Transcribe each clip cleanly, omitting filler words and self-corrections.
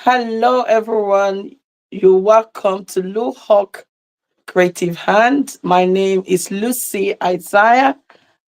Hello, everyone. You're welcome to LUHOC Creative Hands. My name is Lucy Isaiah,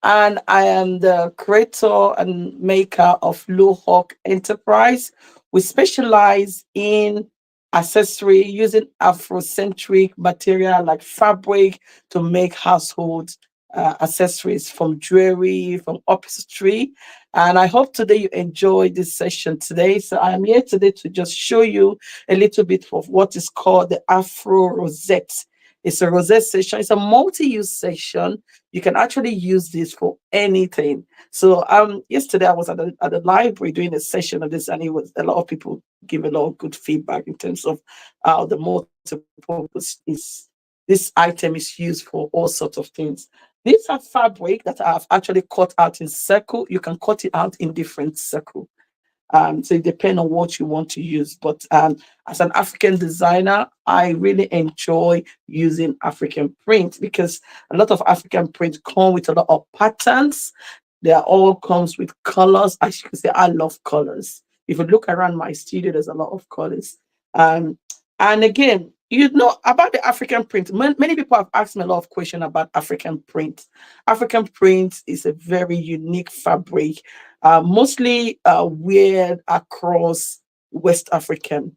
and I am the creator and maker of LUHOC Enterprise. We specialize in accessory using Afrocentric material like fabric to make household accessories from jewelry, from upholstery. And I hope today you enjoy this session today. So I am here today to just show you a little bit of what is called the Afro Rosette. It's a rosette session. It's a multi-use session. You can actually use this for anything. So yesterday I was at the library doing a session of this, and it was a lot of people give a lot of good feedback in terms of how the multi-purpose is. This item is used for all sorts of things. These are fabric that I've actually cut out in circle. You can cut it out in different circle. So it depends on what you want to use. But as an African designer, I really enjoy using African print because a lot of African print come with a lot of patterns. They are all comes with colors. As you can say, I love colors. If you look around my studio, there's a lot of colors. Um, and again, you know about the African print. Many people have asked me a lot of questions about African print. African print is a very unique fabric, mostly wear across West African.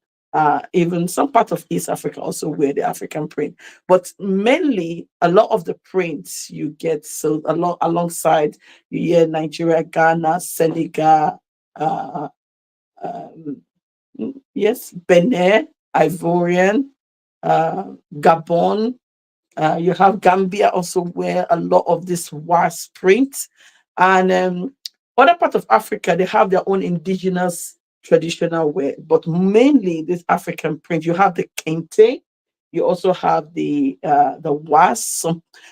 Even some part of East Africa also wear the African print, but mainly a lot of the prints you get so alongside you hear Nigeria, Ghana, Senegal, uh, um, yes, Benin, Ivorian, Gabon. You have Gambia also wear a lot of this wasp print, and other part of Africa they have their own indigenous traditional wear, but mainly this African print. You have the kente, you also have the wasp.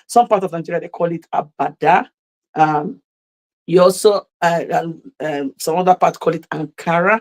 Some part of Nigeria they call it abada. Um, you also some other part call it Ankara.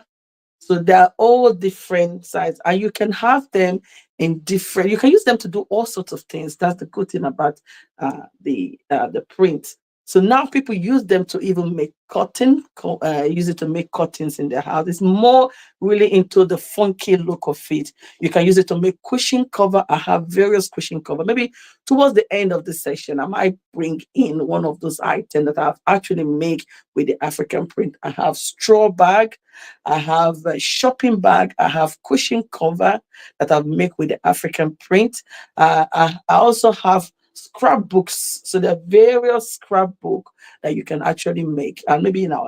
So they're all different sizes, and you can have them in different. You can use them to do all sorts of things. That's the good thing about the print. So now people use them to even make cotton. Use it to make cottons in their house. It's more really into the funky look of it. You can use it to make cushion cover. I have various cushion cover. Maybe towards the end of the session, I might bring in one of those items that I've actually made with the African print. I have straw bag. I have a shopping bag. I have cushion cover that I've made with the African print. I also have scrapbooks. So there are various scrapbook that you can actually make. And maybe now,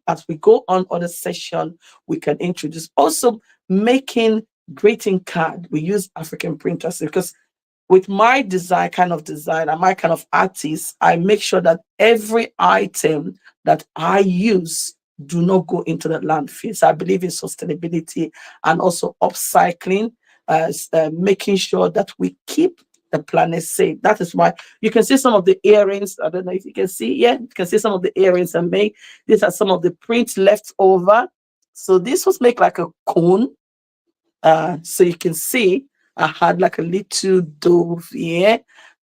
as we go on other session, we can introduce also making greeting card. We use African printers because with my design kind of design and my kind of artist, I make sure that every item that I use do not go into the landfill. So I believe in sustainability and also upcycling, making sure that we keep the planet safe. That is why you can see some of the earrings. I don't know if you can see. Yeah, you can see some of the earrings I made. These are some of the prints left over. So this was made like a cone, so you can see I had like a little dove here,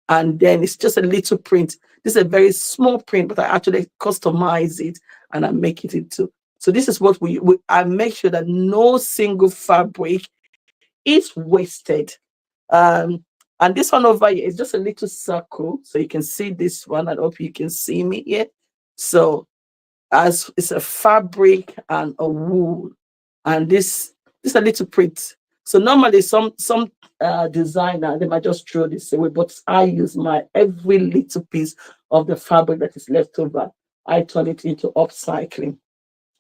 and then it's just a little print. This is a very small print, but I actually customize it and I make it into. So this is what we I make sure that no single fabric is wasted. Um, and this one over here is just a little circle, so you can see this one. I hope you can see me here. So as it's a fabric and a wool, and this a little print. So normally some designer they might just throw this away, but I use my every little piece of the fabric that is left over. I turn it into upcycling.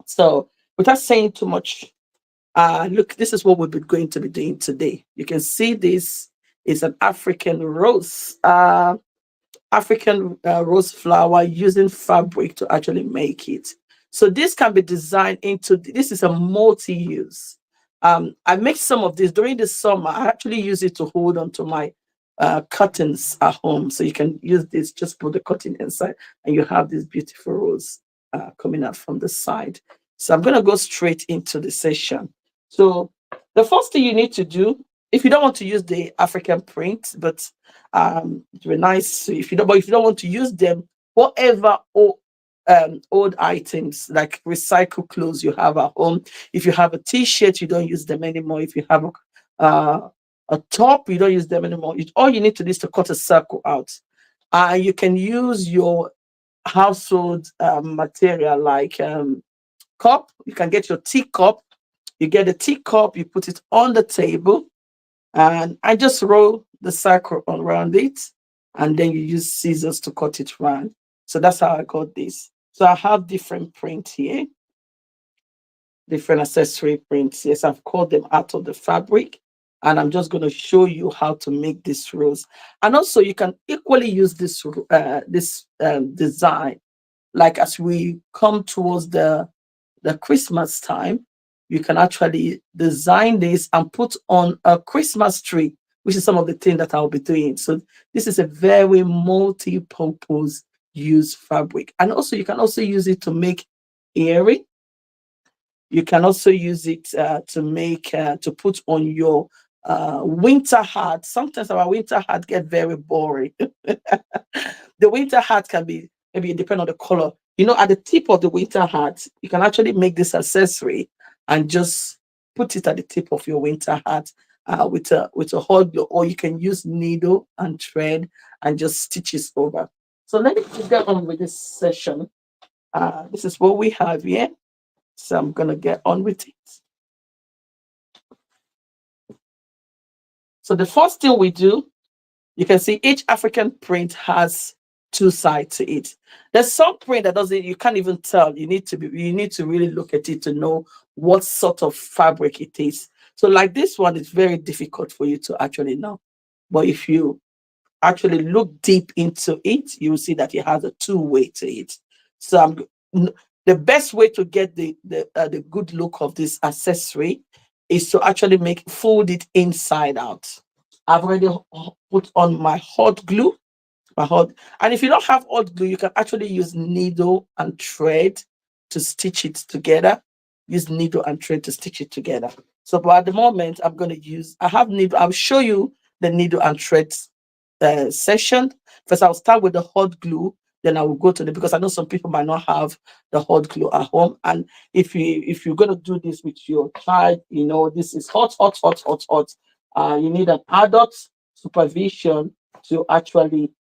So without saying too much, look, this is what we're going to be doing today. You can see this is an African rose. African rose flower using fabric to actually make it. So this can be designed into, this is a multi-use. I make some of this during the summer. I actually use it to hold on to my curtains at home. So you can use this, just put the curtain inside and you have this beautiful rose coming out from the side. So I'm going to go straight into the session. So the first thing you need to do, if you don't want to use the African print, but it's very nice if you don't. But if you don't want to use them, whatever old items like recycled clothes you have at home. If you have a t-shirt, you don't use them anymore. If you have a top, you don't use them anymore. All you need to do is to cut a circle out. You can use your household material like cup. You can get your teacup. You get a teacup, you put it on the table, and I just roll the circle around it, and then you use scissors to cut it round. So that's how I got this. So I have different prints here, different accessory prints. Yes, I've cut them out of the fabric, and I'm just going to show you how to make this rose. And also, you can equally use this design. Like as we come towards the Christmas time, you can actually design this and put on a Christmas tree, which is some of the things that I'll be doing. So this is a very multi-purpose use fabric. And also you can also use it to make earring. You can also use it to make to put on your winter hat. Sometimes our winter hat get very boring. The winter hat can be, maybe it depends on the color. You know, at the tip of the winter hat, you can actually make this accessory and just put it at the tip of your winter hat with a hot glue, or you can use needle and thread and just stitch it over. So let me get on with this session. This is what we have here. So I'm gonna get on with it. So the first thing we do, you can see each African print has two sides to it. There's some print that doesn't, you can't even tell. You need to really look at it to know what sort of fabric it is. So like this one, it's very difficult for you to actually know. But if you actually look deep into it, you will see that it has a two-way to it. So the best way to get the good look of this accessory is to actually fold it inside out. I've already put on my hot glue, and if you don't have hot glue, you can actually use needle and thread to stitch it together. Use needle and thread to stitch it together. So, but at the moment, I have needle. I'll show you the needle and thread session. First, I'll start with the hot glue. Then I will go to because I know some people might not have the hot glue at home. And if you're gonna do this with your child, you know this is hot, hot, hot, hot, hot. You need an adult supervision to actually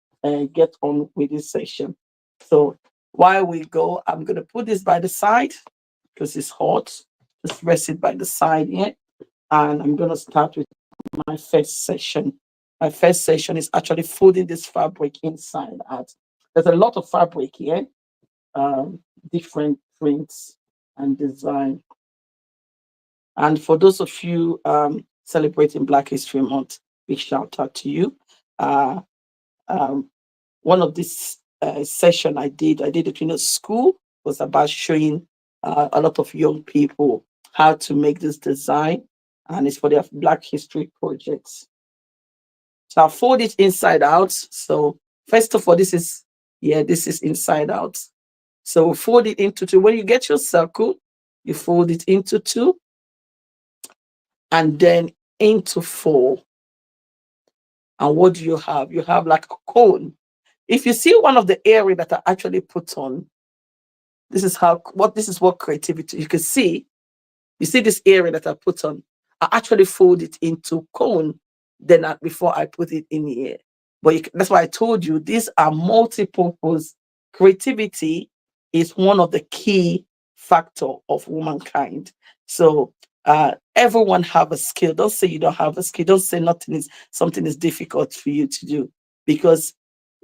get on with this session. So while we go, I'm gonna put this by the side because it's hot. Just rest it by the side here, and I'm gonna start with my first session. My first session is actually folding this fabric inside out. There's a lot of fabric here, different prints and design. And for those of you celebrating Black History Month, big shout out to you. Uh, one of this session I did it in a school, was about showing a lot of young people how to make this design, and it's for their Black History projects. So I'll fold it inside out. So first of all, this is inside out. So fold it into two. When you get your circle, you fold it into two and then into four. And what do you have? You have like a cone. If you see one of the area that I actually put on, this is what creativity, you can see. You see this area that I put on, I actually fold it into cone before I put it in here. But that's why I told you these are multi-purpose. Creativity is one of the key factor of womankind. So everyone have a skill. Don't say you don't have a skill. Don't say something is difficult for you to do. Because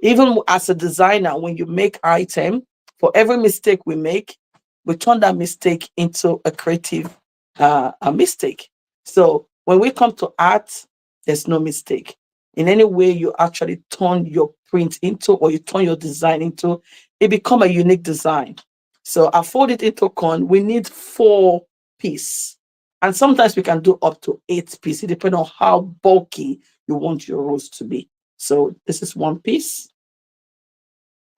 even as a designer, when you make item, for every mistake we make, we turn that mistake into a creative a mistake. So when we come to art, there's no mistake. In any way you actually turn your print into, or you turn your design into, it become a unique design. So I fold it into cone. We need 4 pieces. And sometimes we can do up to 8 pieces, depending on how bulky you want your rose to be. So this is 1 piece.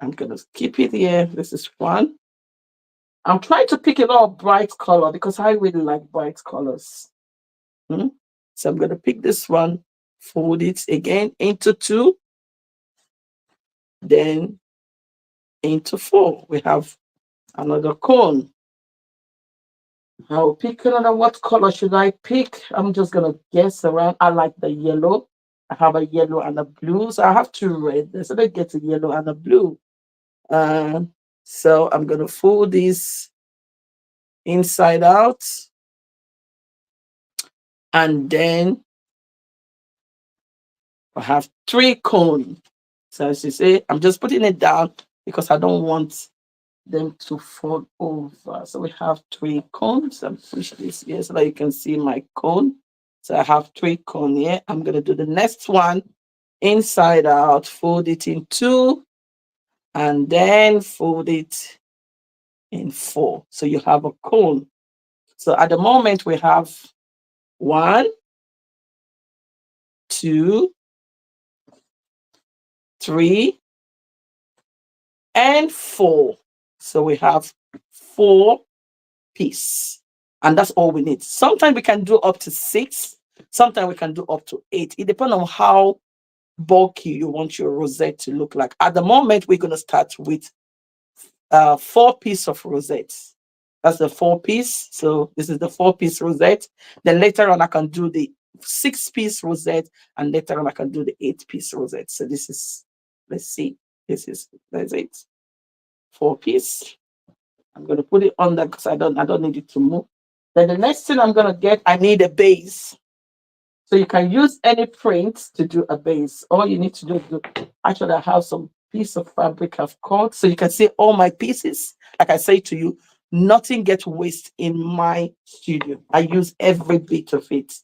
I'm gonna keep it here. This is 1. I'm trying to pick a lot of bright color because I really like bright colors. So I'm going to pick this one, fold it again into 2, then into 4. We have another cone. I'll pick another. What color should I pick? I'm just gonna guess around. I like the yellow. I have a yellow and a blue, so I have two red. So let's get a yellow and a blue. Uh, so I'm gonna fold this inside out, and then I have three cones. So as you say, I'm just putting it down because I don't want them to fall over. So we have three cones. I'm push this here so that you can see my cone. So I have three cones here. I'm gonna do the next one inside out, fold it in two, and then fold it in four. So you have a cone. So at the moment we have one, two, three, and four. So we have four pieces. And that's all we need. Sometimes we can do up to six. Sometimes we can do up to eight. It depends on how bulky you want your rosette to look like. At the moment, we're going to start with 4 pieces of rosette. That's the 4 piece. So this is the 4 piece rosette. Then later on, I can do the 6 piece rosette, and later on, I can do the 8 piece rosette. So this is, let's see, that's it. 4 piece. I'm going to put it on there because I don't need it to move. Then the next thing I'm going to get, I need a base. So you can use any print to do a base. All you need to do, actually I have some piece of fabric I've cut. So you can see all my pieces. Like I say to you, nothing gets waste in my studio. I use every bit of it.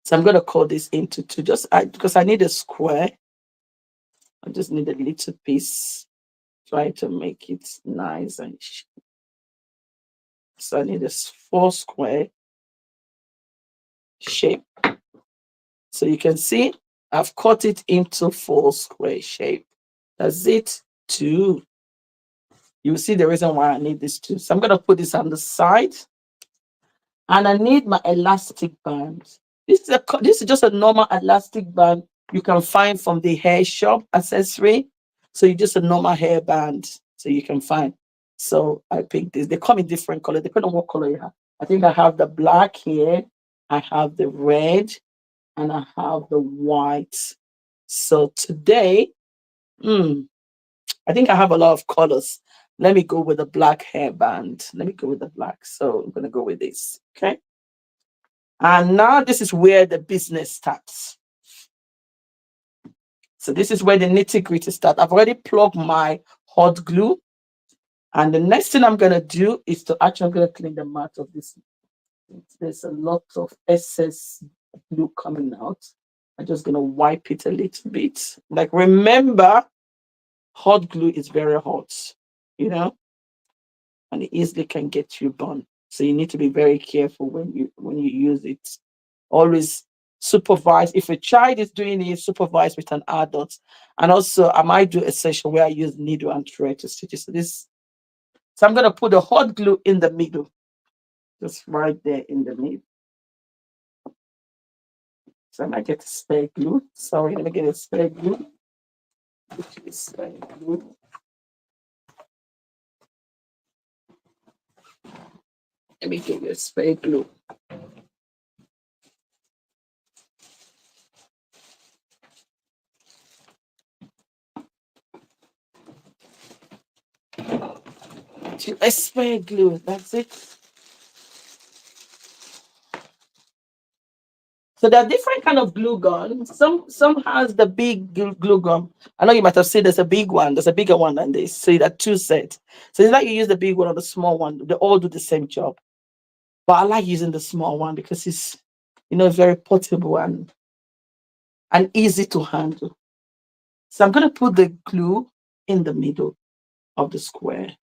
So I'm going to cut this into two, because I need a square. I just need a little piece. Try to make it nice and so I need a 4 square shape. So you can see I've cut it into 4 square shape. That's it. Two. You will see the reason why I need this too. So I'm going to put this on the side, and I need my elastic band. This is just a normal elastic band you can find from the hair shop accessory. So you just a normal hair band, so you can find. So I picked this. They come in different colors, depending on what color you have. I think I have the black here, I have the red, and I have the white. So today, I think I have a lot of colors. Let me go with the black hairband. Let me go with the black. So I'm going to go with this. Okay. And now this is where the business starts. So this is where the nitty gritty starts. I've already plugged my hot glue. And the next thing I'm going to do is I'm going to clean the mat of this. There's a lot of excess glue coming out. I'm just going to wipe it a little bit. Like, remember, hot glue is very hot, you know, and it easily can get you burned. So you need to be very careful when you use it. Always supervise. If a child is doing it, supervise with an adult. And also, I might do a session where I use needle and thread to stitch it. So I'm going to put the hot glue in the middle, just right there in the middle. So I might get a spare glue. Sorry, let me get a spare glue. Which is spare glue. Let me get a spare glue. A spare glue, that's it. So there are different kind of glue guns. Some has the big glue gun. I know you might have seen there's a big one. There's a bigger one than this. So there are 2 sets. So it's like you use the big one or the small one. They all do the same job. But I like using the small one because it's, very portable and easy to handle. So I'm going to put the glue in the middle of the square.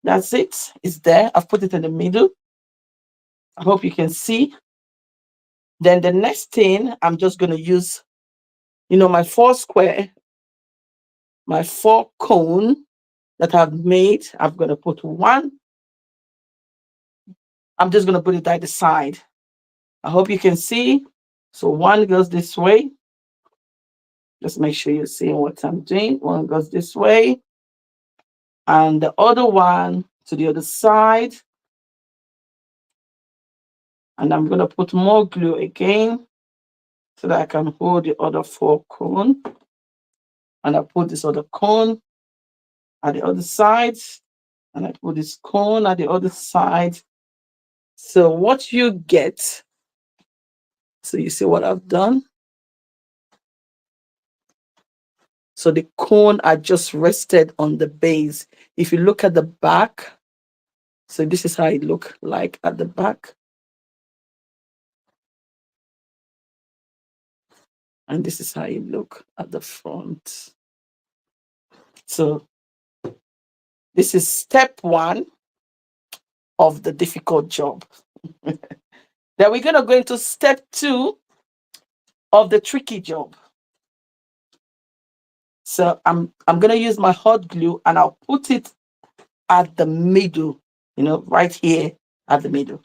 That's it. It's there. I've put it in the middle. I hope you can see. Then the next thing, I'm just going to use, my 4 square, my 4 cone that I've made. I'm going to put one. I'm just going to put it at the side. I hope you can see. So one goes this way. Just make sure you're seeing what I'm doing. One goes this way. and the other one to the other side. And I'm going to put more glue again so that I can hold the other 4 cone. And I put this other cone at the other side, and I put this cone at the other side. So what you get, so you see what I've done? So the cone are just rested on the base. If you look at the back, so this is how it look like at the back. And this is how it look at the front. So this is step 1 of the difficult job. Then we're going to go into step 2 of the tricky job. So I'm going to use my hot glue and I'll put it at the middle, right here at the middle.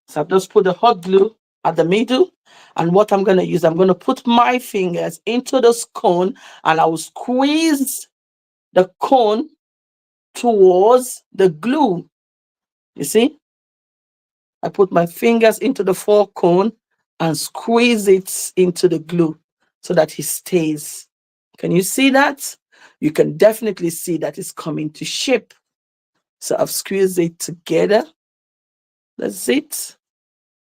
So I've just put the hot glue at the middle. And what I'm going to use, I'm going to put my fingers into this cone and I will squeeze the cone towards the glue. You see? I put my fingers into the 4 cone and squeeze it into the glue so that it stays. Can you see that? You can definitely see that it's coming to shape. So I've squeezed it together. That's it.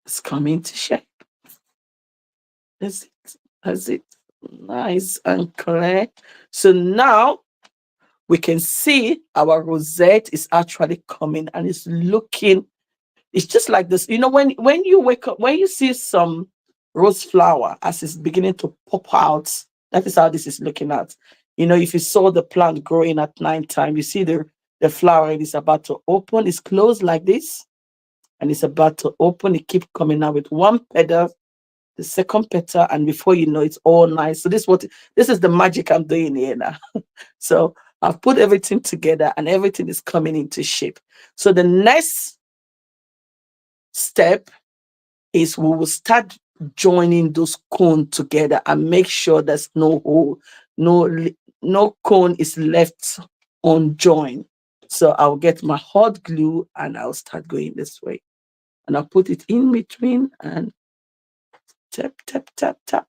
It's coming to shape. That's it. That's it. Nice and clear. So now we can see our rosette is actually coming and it's looking, it's just like this. When you wake up, when you see some rose flower as it's beginning to pop out, that is how this is looking at. If you saw the plant growing at nighttime, you see the flower is about to open. It's closed like this and it's about to open. It keeps coming out with 1 petal, the second petal, and before you know it's all nice. So this is the magic I'm doing here now. So I've put everything together and everything is coming into shape. So the next step is we will start joining those cones together and make sure there's no hole, no cone is left unjoined. So I'll get my hot glue and I'll start going this way. And I'll put it in between and tap, tap, tap, tap.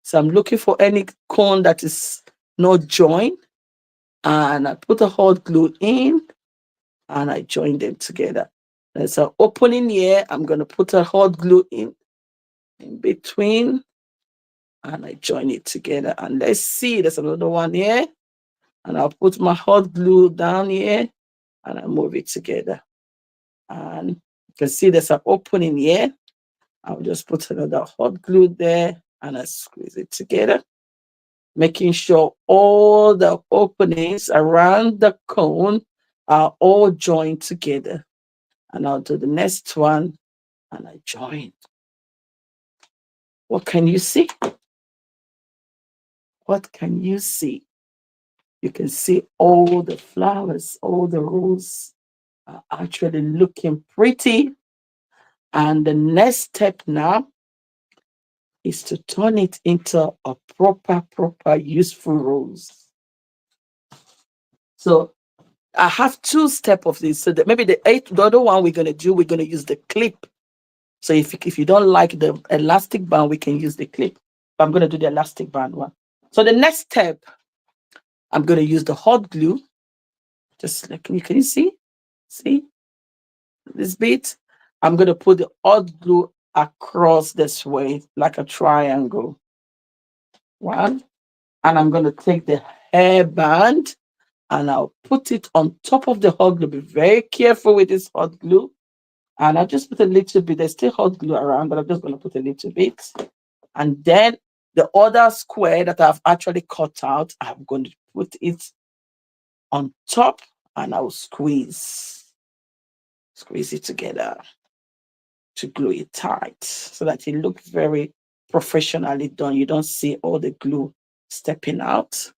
So I'm looking for any cone that is not joined. And I put a hot glue in and I join them together. There's an opening here. I'm going to put a hot glue in between and I join it together. And let's see, there's another one here. And I'll put my hot glue down here and I move it together. And you can see there's an opening here. I'll just put another hot glue there and I squeeze it together, making sure all the openings around the cone are all joined together. And I'll do the next one and I join. What can you see? What can you see? You can see all the flowers, all the roses are actually looking pretty. And the next step now is to turn it into a proper, useful rose. So I have 2 steps of this. So maybe the other one we're going to use the clip. So if you don't like the elastic band, we can use the clip. But I'm going to do the elastic band one. So the next step, I'm going to use the hot glue. Just like, can you see? See this bit? I'm going to put the hot glue across this way, like a triangle. 1. And I'm going to take the hairband and I'll put it on top of the hot glue. Be very careful with this hot glue. And I'll just put a little bit. There's still hot glue around, but I'm just going to put a little bit. And then the other square that I've actually cut out, I'm going to put it on top and I'll squeeze it together to glue it tight so that it looks very professionally done. You don't see all the glue stepping out.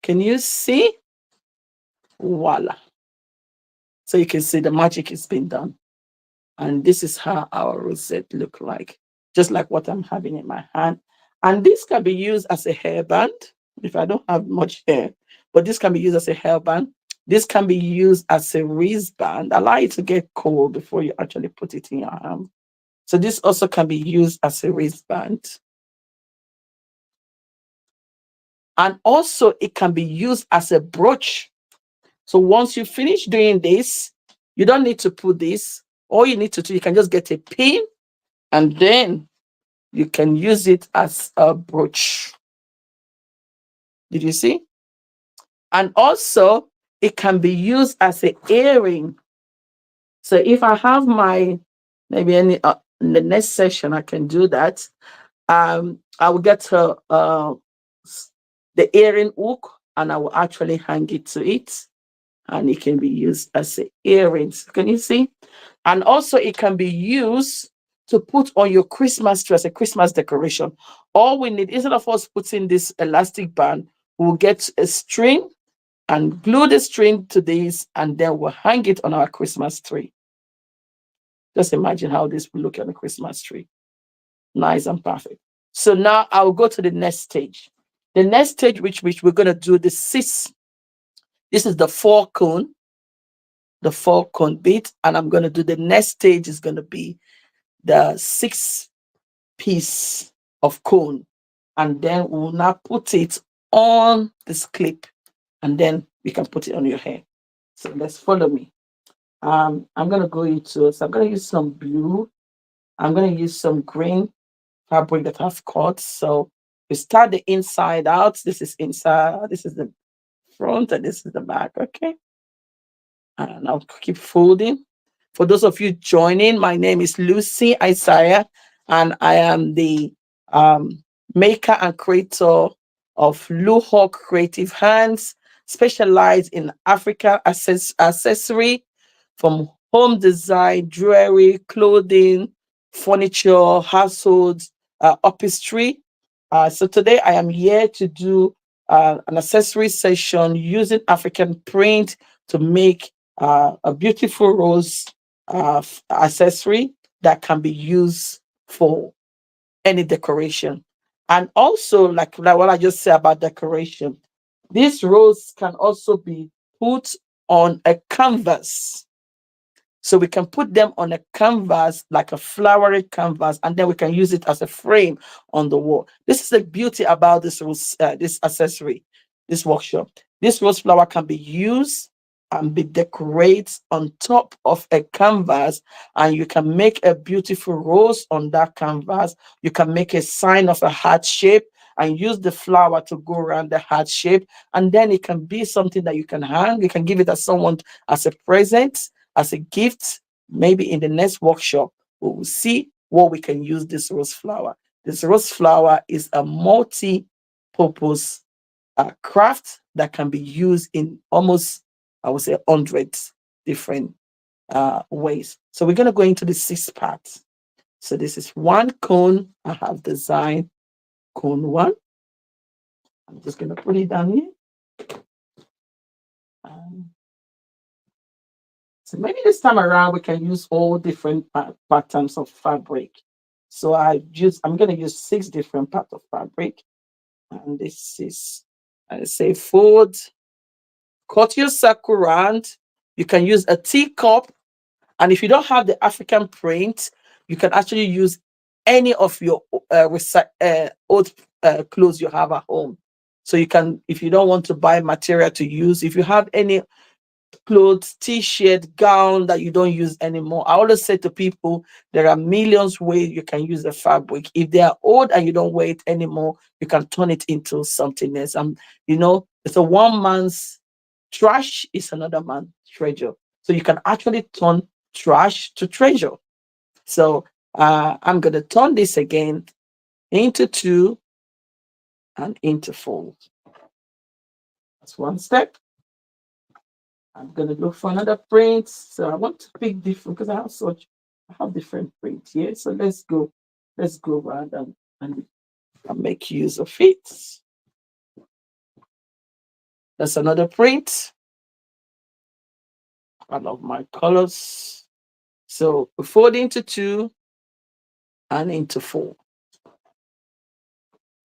Can you see? Voila. So you can see the magic has been done. And this is how our rosette look like, just like what I'm having in my hand. And this can be used as a hairband if I don't have much hair. but this can be used as a hairband. This can be used as a wristband, allow it to get cold before you actually put it in your hand. So this also can be used as a wristband. And also it can be used as a brooch. So once you finish doing this, you don't need to put this. All you need to do, you can just get a pin and then you can use it as a brooch. Did you see? And also it can be used as an earring. So if I have my, maybe any in the next session, I can do that. I will get the earring hook and I will actually hang it to it, and it can be used as earrings. Can you see? And also it can be used to put on your Christmas tree as a Christmas decoration. All we need, instead of us putting this elastic band, we'll get a string and glue the string to this, and then we'll hang it on our Christmas tree. Just imagine how this will look on a Christmas tree. Nice and perfect. So now I'll go to the next stage. The next stage, which we're going to do the 6. This is the 4-cone, the 4-cone bit. And I'm going to do the next stage is going to be the 6-piece of cone. And then we'll now put it on this clip. And then we can put it on your hair. So let's follow me. I'm going to go into, so I'm going to use some blue. I'm going to use some green fabric that I've cut. So we start the inside out. This is inside, this is the front, and this is the back. Okay. And I'll keep folding. For those of you joining, my name is Lucy Isaiah, and I am the maker and creator of LUHOC Creativehands, specialized in African accessory, from home design, jewelry, clothing, furniture, household, upholstery. So today I am here to do an accessory session using African print to make a beautiful rose accessory that can be used for any decoration. And also, like what I just said about decoration, this rose can also be put on a canvas. So we can put them on a canvas, like a flowery canvas, and then we can use it as a frame on the wall. This is the beauty about this rose, this accessory, this workshop. This rose flower can be used and be decorated on top of a canvas, and you can make a beautiful rose on that canvas. You can make a sign of a heart shape and use the flower to go around the heart shape, and then it can be something that you can hang. You can give it as someone as a present, as a gift. Maybe in the next workshop, we will see what we can use this rose flower. This rose flower is a multi-purpose craft that can be used in almost, I would say, hundreds different ways. So we're going to go into the 6 parts. So this is 1 cone. I have designed cone 1. I'm just going to put it down here. So maybe this time around we can use all different patterns of fabric. So I'm going to use 6 different parts of fabric. And this is, I say, fold, cut your circle round. You can use a teacup. And if you don't have the African print, you can actually use any of your old clothes you have at home. So you can, if you don't want to buy material to use, if you have any clothes, t-shirt, gown that you don't use anymore, I always say to people, there are millions ways you can use the fabric. If they are old and you don't wear it anymore, you can turn it into something else. And it's a one man's trash is another man's treasure. So you can actually turn trash to treasure. So I'm going to turn this again into 2 and into 4. That's one step. I'm going to look for another print. So I want to pick different, because I have different prints here. So let's go around and make use of it. That's another print. I love my colors. So we fold into 2 and into 4.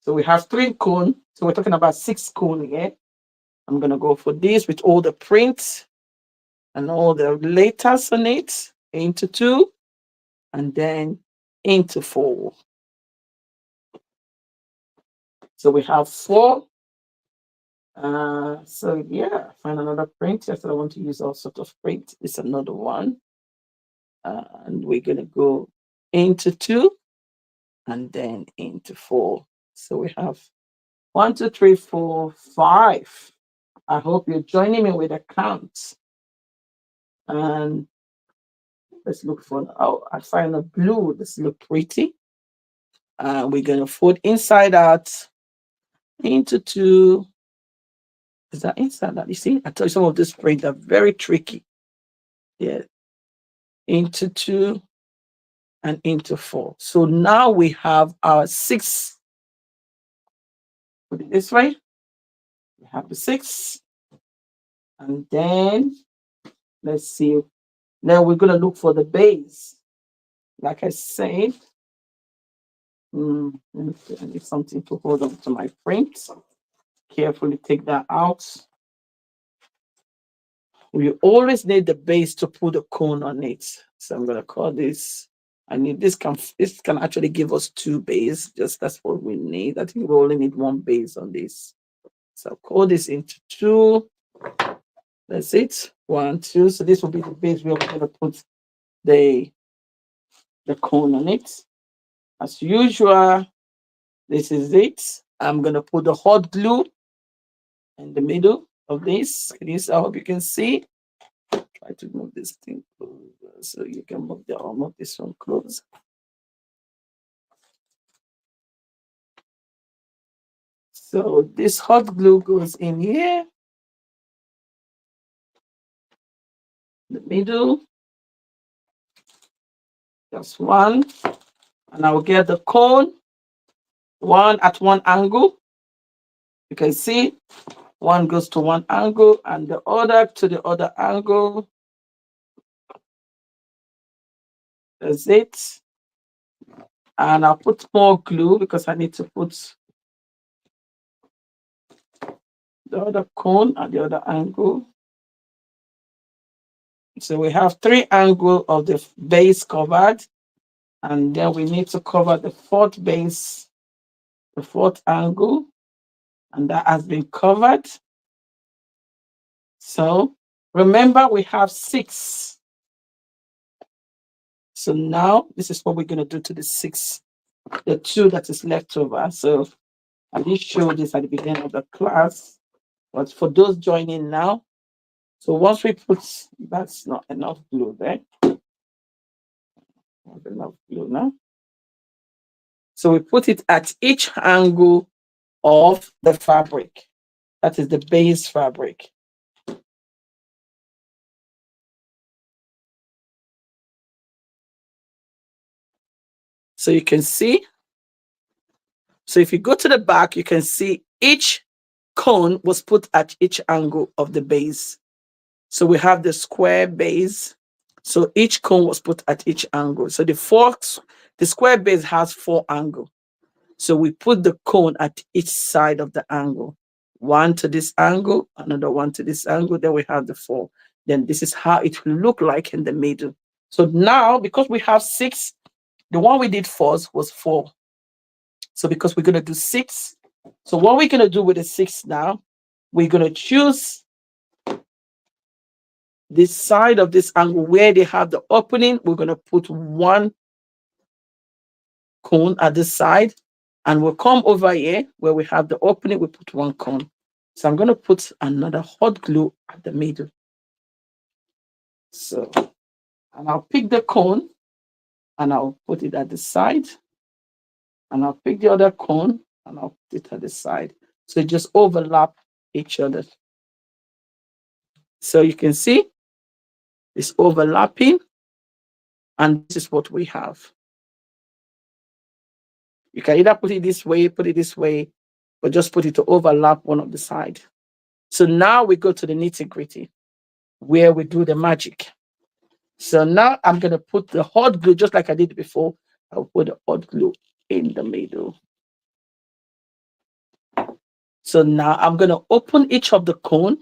So we have 3 cone. So we're talking about 6 cone here. I'm going to go for this with all the prints and all the letters on it, into 2 and then into 4. So we have 4. So yeah, find another print. Yes, I want to use all sort of print. It's another one. And we're going to go into 2 and then into 4. So we have 1, 2, 3, 4, 5. I hope you're joining me with a count. And let's look for, oh, I find a blue. This look pretty. We're going to fold inside out into 2. Is that inside out? You see, I tell you, some of these prints are very tricky. Yeah. Into 2 and into 4. So now we have our 6. Put it this way. We have the 6. And then let's see. Now we're going to look for the base. Like I said, I need something to hold on to my print. Carefully take that out. We always need the base to put a cone on it. So I'm going to call this. I need this. This can actually give us 2 base. Just that's what we need. I think we only need 1 base on this. So I'll call this into 2. That's it. 1, 2. So this will be the base where we're going to put the cone on it. As usual, this is it. I'm going to put the hot glue in the middle of this. I hope you can see. Try to move this thing closer so you can move the arm of this one close. So this hot glue goes in here, the middle. Just 1. And I'll get the cone, 1 at 1 angle. You can see 1 goes to 1 angle and the other to the other angle. That's it. And I'll put more glue because I need to put the other cone at the other angle. So we have 3 angles of the base covered. And then we need to cover the 4th base, the 4th angle. And that has been covered. So remember, we have 6. So now this is what we're going to do to the 6, the 2 that is left over. So I did show this at the beginning of the class, but for those joining now, so once we put, that's not enough glue there. Not enough glue now. So we put it at each angle of the fabric. That is the base fabric. So you can see. So if you go to the back, you can see each cone was put at each angle of the base. So we have the square base. So each cone was put at each angle. So the square base has 4 angles. So we put the cone at each side of the angle. 1 to this angle, another 1 to this angle. Then we have the 4. Then this is how it will look like in the middle. So now, because we have 6, the one we did first was 4. So because we're going to do 6, so what we're going to do with the 6 now, we're going to choose this side of this angle where they have the opening. We're going to put 1 cone at this side, and we'll come over here where we have the opening. We put 1 cone. So I'm going to put another hot glue at the middle. So, and I'll pick the cone and I'll put it at the side, and I'll pick the other cone and I'll put it at the side. So it just overlap each other. So you can see it's overlapping, and this is what we have. You can either put it this way, but just put it to overlap one of the side. So now we go to the nitty-gritty where we do the magic. So now I'm going to put the hot glue just like I did before. I'll put the hot glue in the middle. So now I'm going to open each of the cone.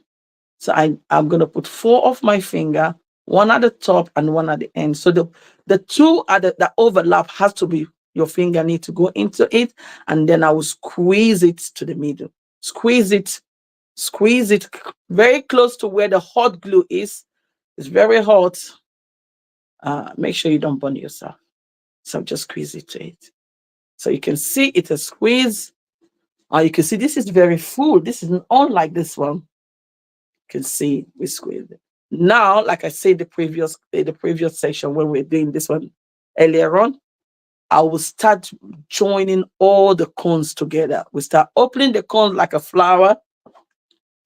So I'm going to put 4 of my finger, one at the top and one at the end. So the two at the overlap has to be, your finger need to go into it, and then I will squeeze it to the middle. Squeeze it very close to where the hot glue is. It's very hot. Make sure you don't burn yourself. So just squeeze it to it. So you can see it's a squeeze. You can see this is very full. This is unlike this one. You can see we squeeze it. Now, like I said the previous section when we're doing this one earlier on, I will start joining all the cones together. We start opening the cones like a flower,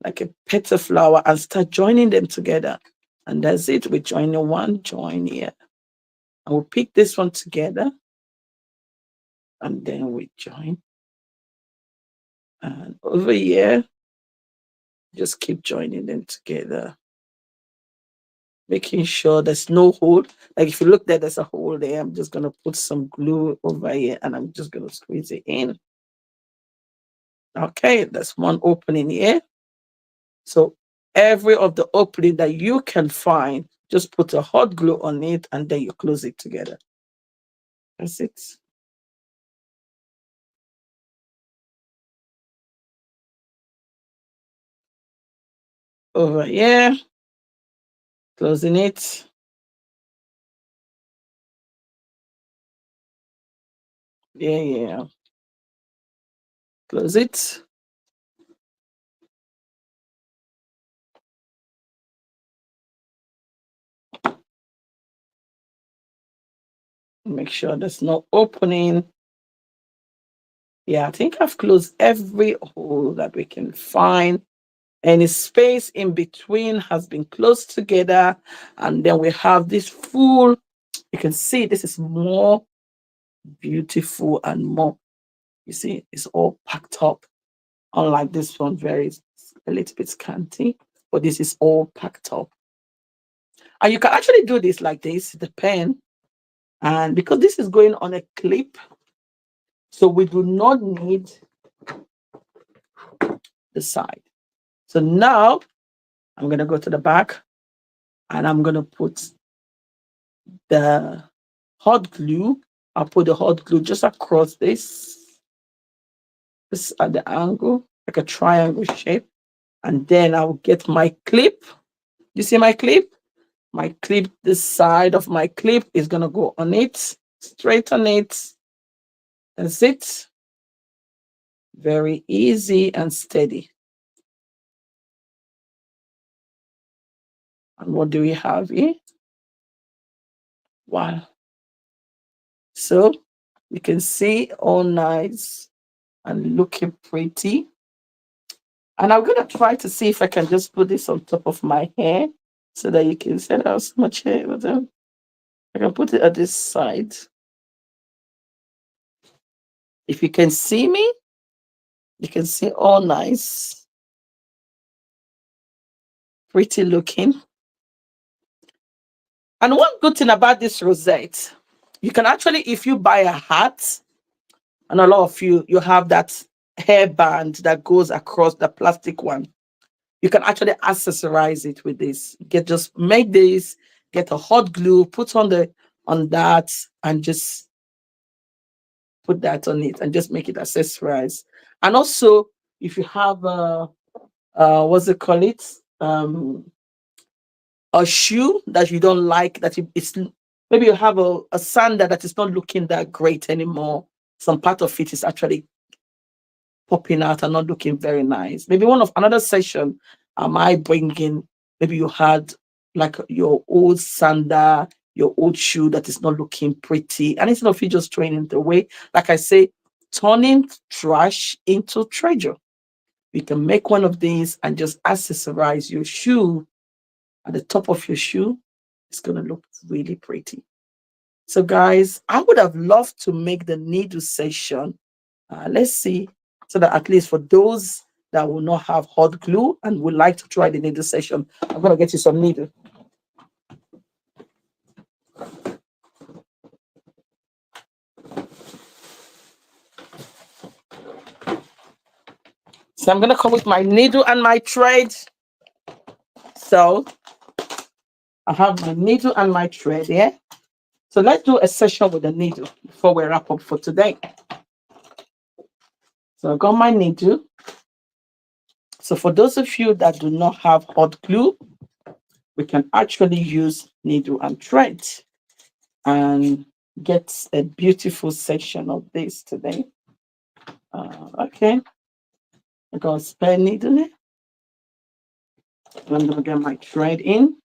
like a petal flower, and start joining them together. And that's it. We're joining one, join here. And we'll pick this one together. And then we join. And over here, just keep joining them together. Making sure there's no hole. Like if you look there, there's a hole there. I'm just going to put some glue over here and I'm just going to squeeze it in. Okay, there's one opening here. So every of the opening that you can find, just put a hot glue on it and then you close it together. That's it. Over here, closing it. Yeah. Close it. Make sure there's no opening. Yeah, I think I've closed every hole that we can find. Any space in between has been closed together. And then we have this full, you can see this is more beautiful and more, you see, it's all packed up. Unlike this one, very a little bit scanty, but this is all packed up. And you can actually do this like this, the pen. And because this is going on a clip, so we do not need the side. So now I'm going to go to the back and I'm going to put the hot glue. I'll put the hot glue just across this at the angle, like a triangle shape. And then I'll get my clip. You see my clip? My clip, this side of my clip is going to go on it, straight on it. That's it. Very easy and steady. And what do we have here? Wow. So you can see all nice and looking pretty. And I'm going to try to see if I can just put this on top of my hair so that you can see how much hair with them. I can put it at this side. If you can see me, you can see all nice, pretty looking. And one good thing about this rosette, you can actually, if you buy a hat, and a lot of you have that hairband that goes across the plastic one, you can actually accessorize it with this. Just make this, get a hot glue, put on that, and just put that on it and just make it accessorize. And also, if you have what's it call it? A shoe that you don't like, it's maybe you have a sandal that is not looking that great anymore. Some part of it is actually popping out and not looking very nice. Maybe another session, I might bring in, maybe you had like your old sandal, your old shoe that is not looking pretty. And instead of you just throwing it away, like I say, turning trash into treasure. You can make one of these and just accessorize your shoe at the top of your shoe. It's going to look really pretty. So guys, I would have loved to make the needle session. Let's see, so that at least for those that will not have hot glue and would like to try the needle session, I'm going to get you some needle. So So I'm going to come with my needle and my thread. So I have my needle and my thread here. So let's do a session with the needle before we wrap up for today. So I got my needle. So for those of you that do not have hot glue, we can actually use needle and thread and get a beautiful section of this today. Okay, I got a spare needle here. I'm going to get my thread in.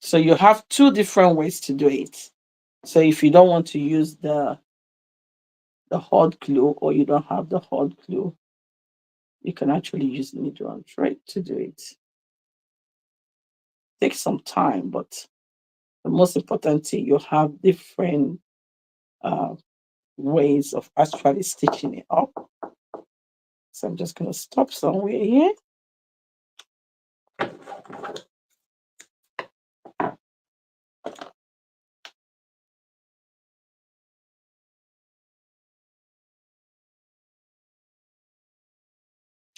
So you have two different ways to do it. So if you don't want to use the hot glue, or you don't have the hot glue, you can actually use needle and thread to do it. Take some time, but the most important thing, you have different ways of actually stitching it up. So I'm just going to stop somewhere here.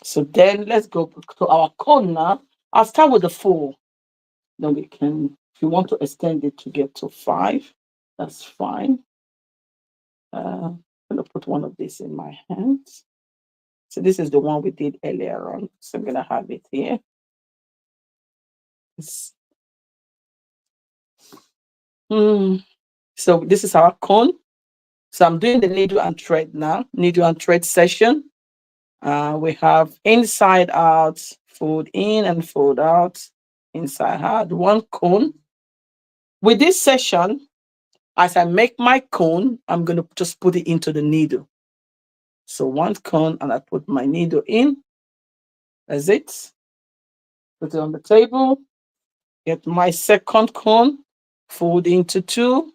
So then let's go to our cone now. I'll start with the 4. Then we can, if you want to extend it to get to 5, that's fine. I'm going to put one of these in my hands. So this is the one we did earlier on. So I'm going to have it here. So this is our cone. So I'm doing the needle and thread now, needle and thread session. We have inside out, fold in and fold out, inside out, one cone. With this session, as I make my cone, I'm going to just put it into the needle. So one cone, and I put my needle in. That's it. Put it on the table. Get my second cone, fold into 2.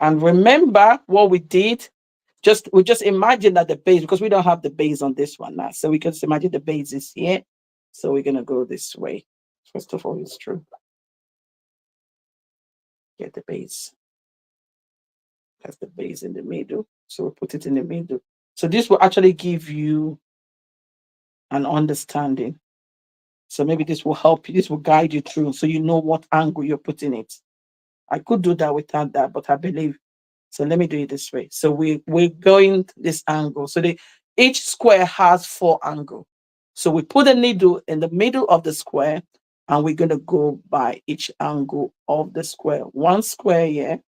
And remember what we did. We just imagine that the base, because we don't have the base on this one now. So we can just imagine the base is here. So we're going to go this way. First of all, it's true. Get the base. That's the base in the middle. So we put it in the middle. So this will actually give you an understanding. So maybe this will help you. This will guide you through, so you know what angle you're putting it. I could do that without that, but I believe. So let me do it this way. So we're going this angle. So each square has 4 angles. So we put a needle in the middle of the square, and we're going to go by each angle of the square. One square here.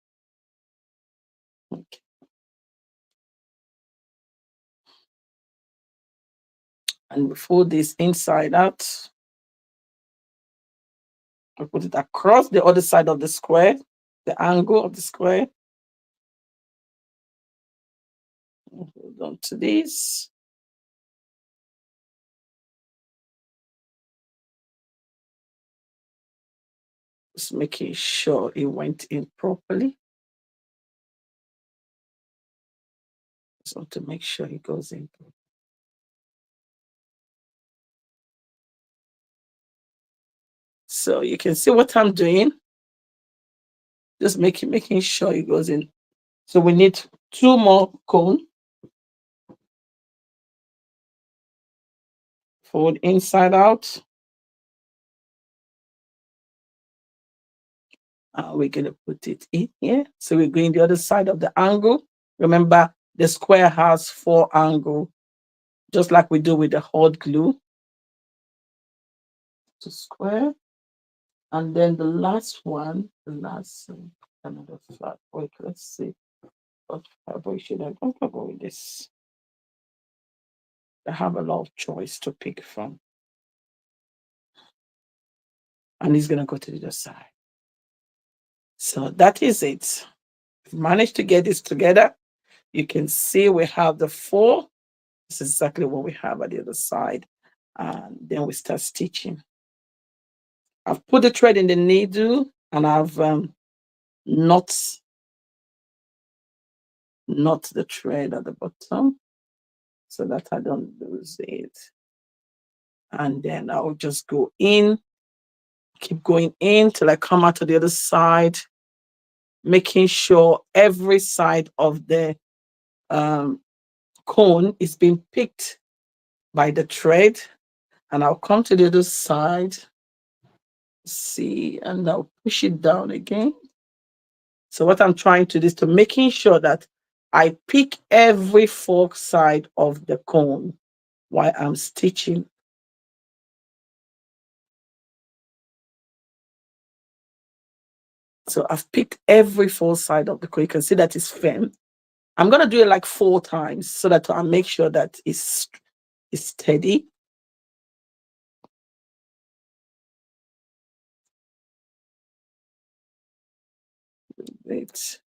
Okay. And we fold this inside out. I put it across the other side of the square, the angle of the square. Hold on to this. Just making sure it went in properly. Just want to make sure it goes in. So you can see what I'm doing. Just making sure it goes in. So we need 2 more cone. Fold inside out. We're going to put it in here. So we're going the other side of the angle. Remember, the square has 4 angles, just like we do with the hot glue. To square. And then the last one, another flat. Wait, let's see. What fabric should I go with this? I have a lot of choice to pick from. And he's going to go to the other side. So that is it. We've managed to get this together. You can see we have the 4. This is exactly what we have at the other side. And then we start stitching. I've put the thread in the needle, and I've not not the thread at the bottom so that I don't lose it. And then I'll just go in, keep going in till I come out to the other side, making sure every side of the um, cone is being picked by the thread. And I'll come to the other side, see, and I'll push it down again. So what I'm trying to do is to making sure that I pick every fork side of the cone while I'm stitching. So I've picked every four side of the cone. You can see that it's firm. I'm going to do it like 4 times so that I make sure that it's steady. Wait.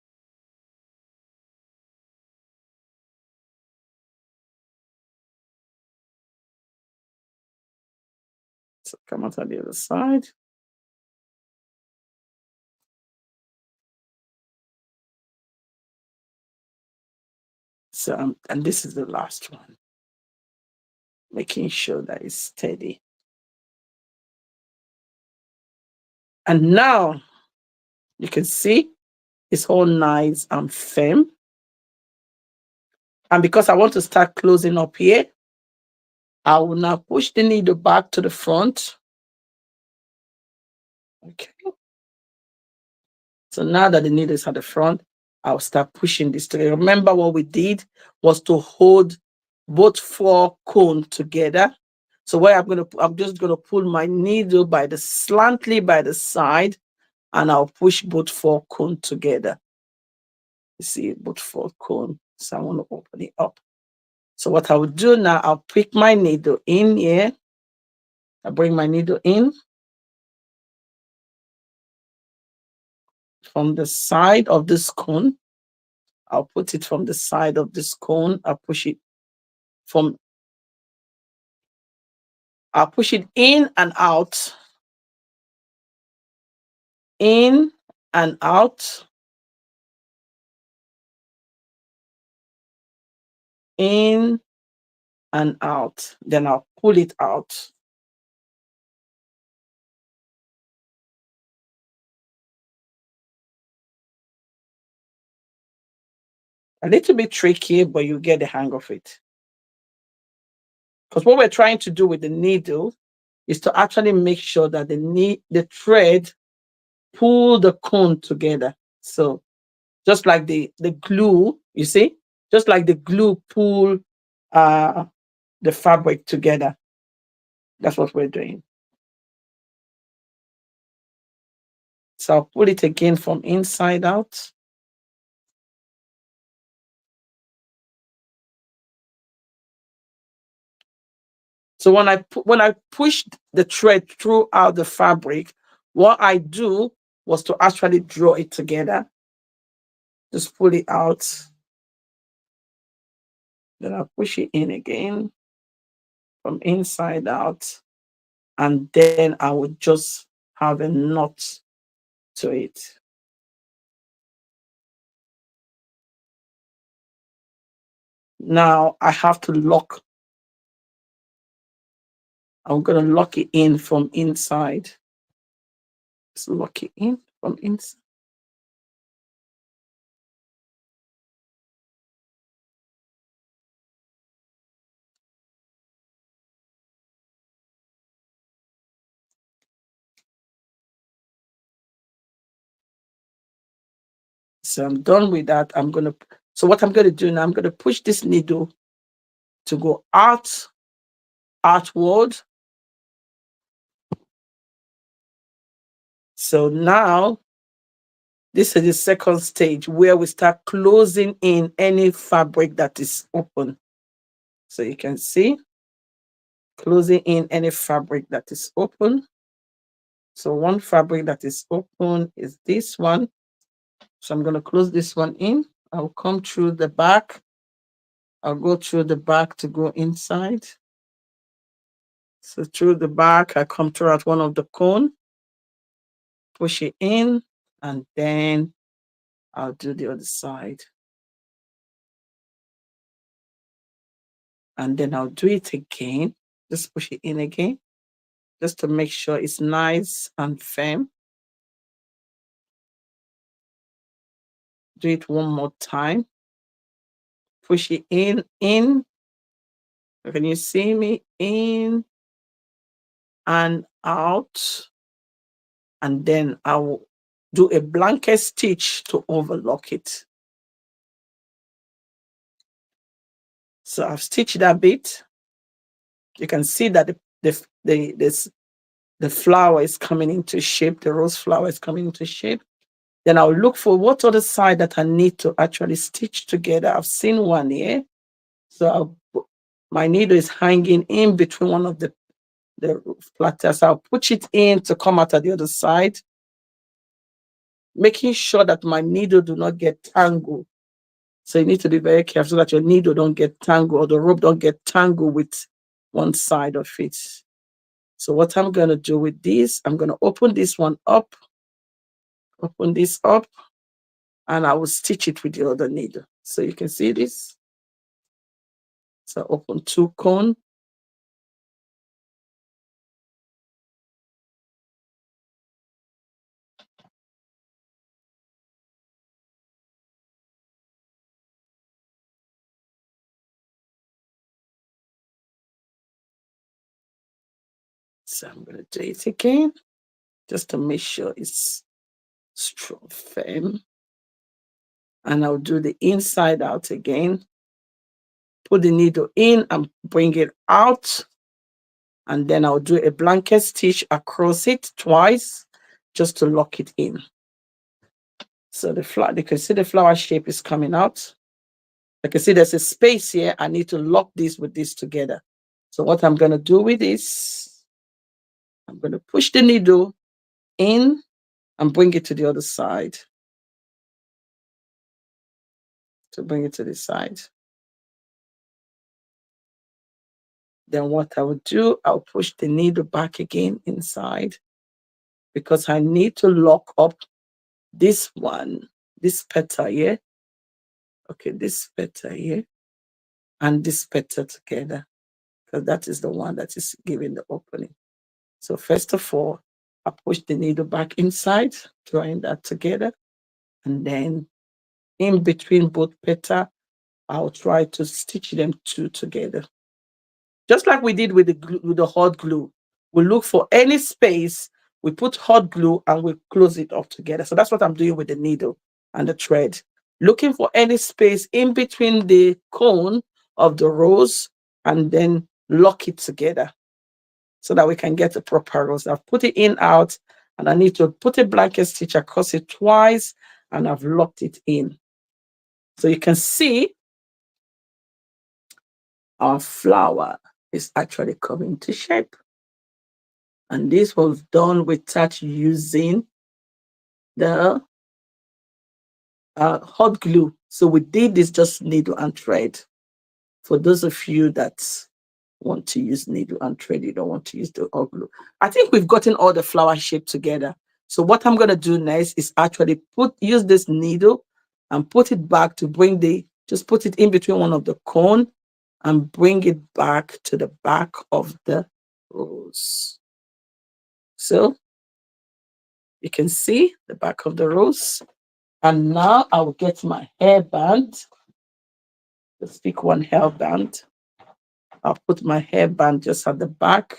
So come out on the other side. So, and this is the last one. Making sure that it's steady. And now you can see it's all nice and firm. And because I want to start closing up here, I will now push the needle back to the front. Okay. So now that the needle is at the front, I'll start pushing this together. Remember what we did was to hold both 4 cones together. So what I'm just gonna pull my needle by the slantly by the side, and I'll push both 4 cones together. You see, both 4 cones. So I want to open it up. So what I will do now, I'll pick my needle in here. I bring my needle in from the side of this cone. I'll put it from the side of this cone. I'll push it in and out, in and out, in and out. Then I'll pull it out. A little bit tricky, but you get the hang of it. Because what we're trying to do with the needle is to actually make sure that the thread pull the cone together. So just like the glue, you see, just like the glue pull the fabric together. That's what we're doing. So I'll pull it again from inside out. So when I pushed the thread throughout the fabric, what I do was to actually draw it together. Just pull it out. Then I'll push it in again from inside out. And then I would just have a knot to it. Now I have to lock. I'm going to lock it in from inside. Just lock it in from inside. So I'm done with that. So what I'm going to do now, I'm going to push this needle to go outward. So now this is the second stage where we start closing in any fabric that is open. So you can see closing in any fabric that is open. So one fabric that is open is this one. So I'm going to close this one in. I'll come through the back. I'll go through the back to go inside. So through the back, I come throughout one of the cone, push it in, and then I'll do the other side. and then I'll do it again. Just push it in again, just to make sure it's nice and firm. Do it one more time. Push it in. Can you see me? In and out. And then I will do a blanket stitch to overlock it. So I've stitched that bit. You can see that the flower is coming into shape. The rose flower is coming into shape. Then I'll look for what other side that I need to actually stitch together. I've seen one here. So my needle is hanging in between one of the platters. I'll push it in to come out at the other side, making sure that my needle do not get tangled. So you need to be very careful so that your needle don't get tangled or the rope don't get tangled with one side of it. So what I'm going to do with this, I'm going to open this one up, open this up, and I will stitch it with the other needle. So you can see this. So open 2 cone. So I'm going to do it again, just to make sure it's strong, firm. And I'll do the inside out again. Put the needle in and bring it out. And then I'll do a blanket stitch across it twice, just to lock it in. So the flower, you can see the flower shape is coming out. I can see there's a space here. I need to lock this with this together. So what I'm going to do with this, I'm going to push the needle in and bring it to the other side. To bring it to the side. Then what I will do, I'll push the needle back again inside, because I need to lock up this one, this petal here. Okay, this petal here and this petal together, because that is the one that is giving the opening. So first of all, I push the needle back inside, drawing that together, and then in between both petal, I'll try to stitch them 2 together. Just like we did with the glue, with the hot glue. We look for any space, we put hot glue and we close it up together. So that's what I'm doing with the needle and the thread. Looking for any space in between the cone of the rose and then lock it together so that we can get a proper rose. I've put it in out and I need to put a blanket stitch across it twice and I've locked it in. So you can see our flower is actually coming to shape. And this was done without using the hot glue. So we did this just needle and thread. For those of you that want to use needle and thread, you don't want to use the hot glue. I think we've gotten all the flower shape together. So what I'm going to do next is actually use this needle and put it back to bring just put it in between one of the cone and bring it back to the back of the rose. So you can see the back of the rose. And now I will get my hairband. Let's pick one hairband. I'll put my hairband just at the back.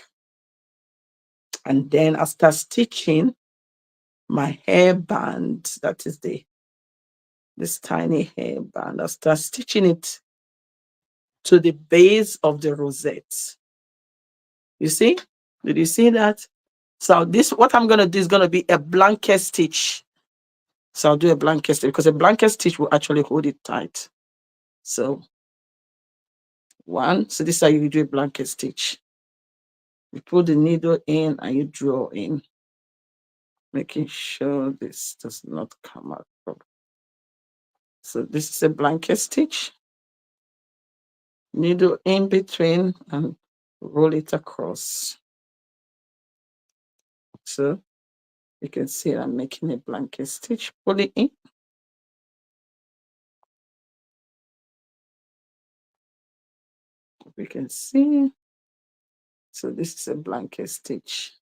And then I'll start stitching my hairband. That is this tiny hairband. I'll start stitching it to the base of the rosette. You see? Did you see that? So what I'm going to do is going to be a blanket stitch. So I'll do a blanket stitch because a blanket stitch will actually hold it tight. So 1, so this is how you do a blanket stitch. You put the needle in and you draw in, making sure this does not come out. So this is a blanket stitch. Needle in between and roll it across. So you can see I'm making a blanket stitch. Pull it in. We can see. So this is a blanket stitch.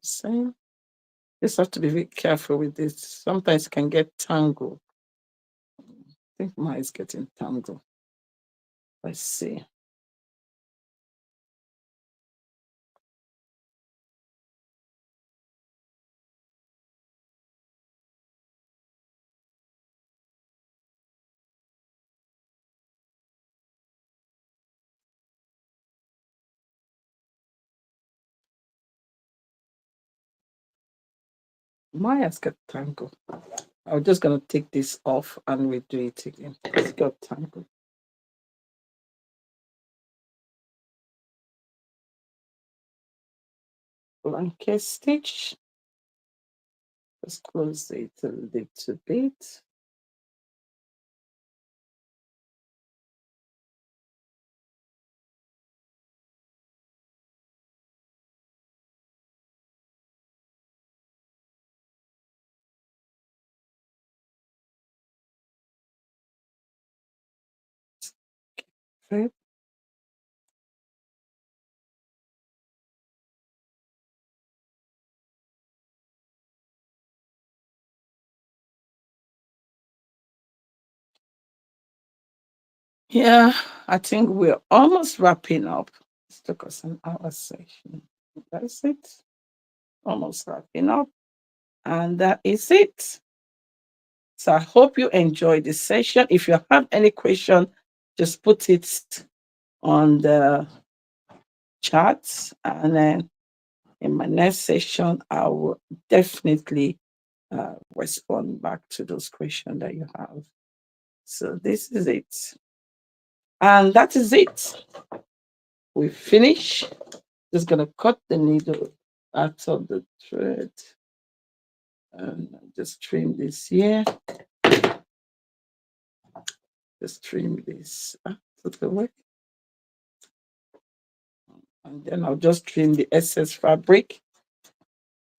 So just have to be very careful with this. Sometimes it can get tangled. I think mine is getting tangled. Let's see. Mine has got tangled. I'm just gonna take this off and redo it again. It's got tangled. Blanket stitch. Just close it a little bit. Okay. Yeah, I think we're almost wrapping up. It took us an hour session. That's it. Almost wrapping up. And that is it. So I hope you enjoyed this session. If you have any question, just put it on the chat. And then in my next session, I will definitely respond back to those questions that you have. So this is it. And that is it. We finish. Just gonna cut the needle out of the thread and just trim this here. Just trim this out of the way. And then I'll just trim the excess fabric.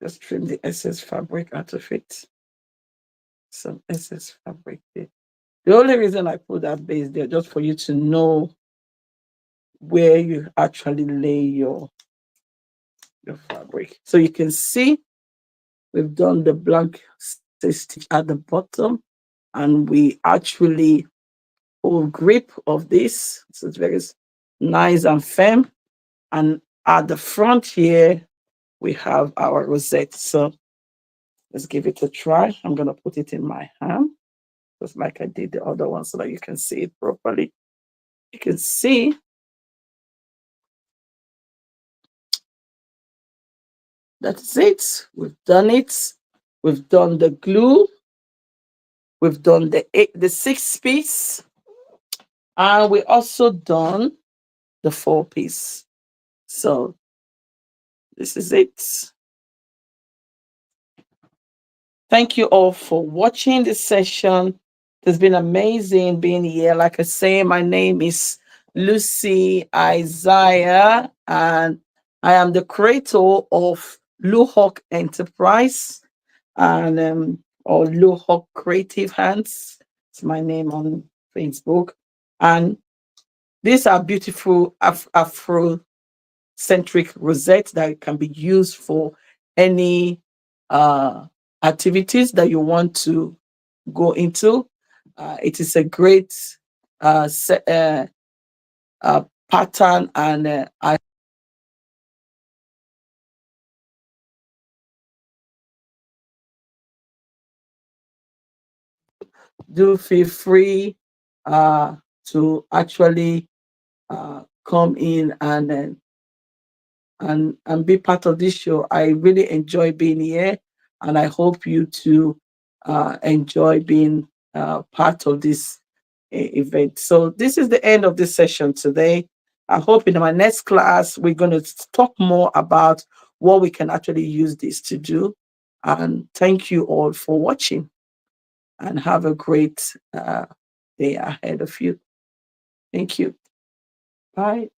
Just trim the excess fabric out of it. Some excess fabric there. The only reason I put that base there just for you to know where you actually lay your fabric. So you can see we've done the blank stitch at the bottom, and we actually hold grip of this. So it's very nice and firm. And at the front here, we have our rosette. So let's give it a try. I'm going to put it in my hand, just like I did the other one, so that you can see it properly. You can see that's it. We've done it. We've done the glue. We've done the 6-piece. And we also done the 4-piece. So this is it. Thank you all for watching this session. It's been amazing being here. Like I say, my name is Lucy Isaiah, and I am the creator of LUHOC Enterprise and or LUHOC Creativehands. It's my name on Facebook. And these are beautiful Afro-centric rosettes that can be used for any activities that you want to go into. It is a great pattern, and I do feel free to actually come in and be part of this show. I really enjoy being here, and I hope you to enjoy being part of this event. So this is the end of this session today. I hope in my next class we're going to talk more about what we can actually use this to do. And thank you all for watching, and have a great day ahead of you. Thank you. Bye.